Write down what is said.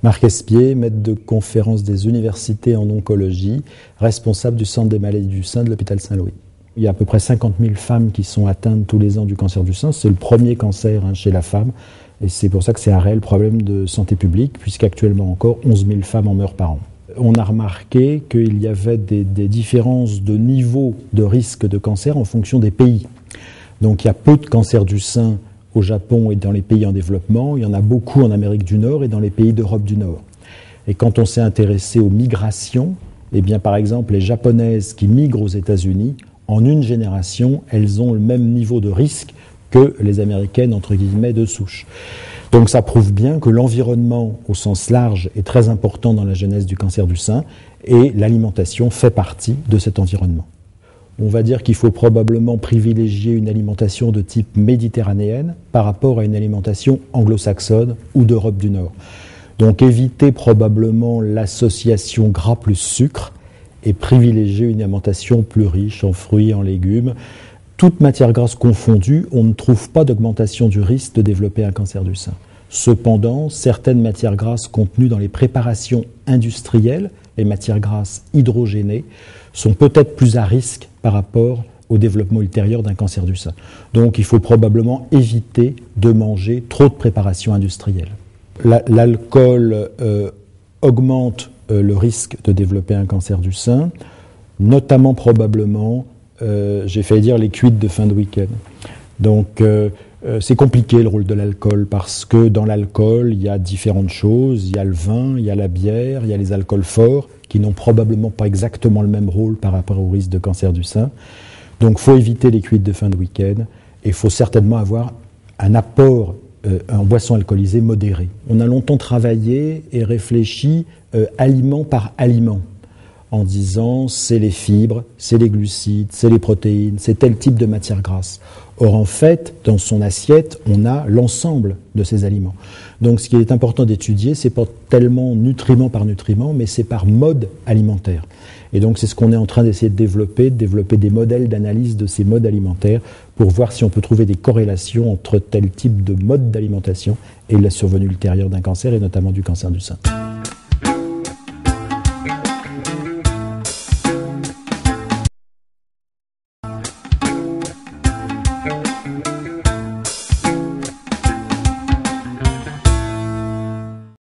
Marc Espier, maître de conférence des universités en oncologie, responsable du centre des maladies du sein de l'hôpital Saint-Louis. Il y a à peu près 50 000 femmes qui sont atteintes tous les ans du cancer du sein. C'est le premier cancer chez la femme et c'est pour ça que c'est un réel problème de santé publique puisqu'actuellement encore 11 000 femmes en meurent par an. On a remarqué qu'il y avait des différences de niveau de risque de cancer en fonction des pays. Donc il y a peu de cancer du sein au Japon et dans les pays en développement, il y en a beaucoup en Amérique du Nord et dans les pays d'Europe du Nord. Et quand on s'est intéressé aux migrations, eh bien par exemple les Japonaises qui migrent aux États-Unis, en une génération, elles ont le même niveau de risque que les Américaines entre guillemets de souche. Donc ça prouve bien que l'environnement au sens large est très important dans la genèse du cancer du sein et l'alimentation fait partie de cet environnement. On va dire qu'il faut probablement privilégier une alimentation de type méditerranéenne par rapport à une alimentation anglo-saxonne ou d'Europe du Nord. Donc éviter probablement l'association gras plus sucre et privilégier une alimentation plus riche en fruits et en légumes. Toute matière grasse confondue, on ne trouve pas d'augmentation du risque de développer un cancer du sein. Cependant, certaines matières grasses contenues dans les préparations industrielles, les matières grasses hydrogénées, sont peut-être plus à risque par rapport au développement ultérieur d'un cancer du sein. Donc il faut probablement éviter de manger trop de préparations industrielles. L'alcool augmente le risque de développer un cancer du sein, notamment probablement, j'ai failli dire, les cuites de fin de week-end. Donc c'est compliqué le rôle de l'alcool parce que dans l'alcool, il y a différentes choses. Il y a le vin, il y a la bière, il y a les alcools forts qui n'ont probablement pas exactement le même rôle par rapport au risque de cancer du sein. Donc il faut éviter les cuites de fin de week-end et il faut certainement avoir un apport en boissons alcoolisées modéré. On a longtemps travaillé et réfléchi aliment par aliment en disant c'est les fibres, c'est les glucides, c'est les protéines, c'est tel type de matière grasse. Or en fait, dans son assiette, on a l'ensemble de ces aliments. Donc ce qui est important d'étudier, c'est pas tellement nutriment par nutriment, mais c'est par mode alimentaire. Et donc c'est ce qu'on est en train d'essayer de développer des modèles d'analyse de ces modes alimentaires pour voir si on peut trouver des corrélations entre tel type de mode d'alimentation et la survenue ultérieure d'un cancer et notamment du cancer du sein.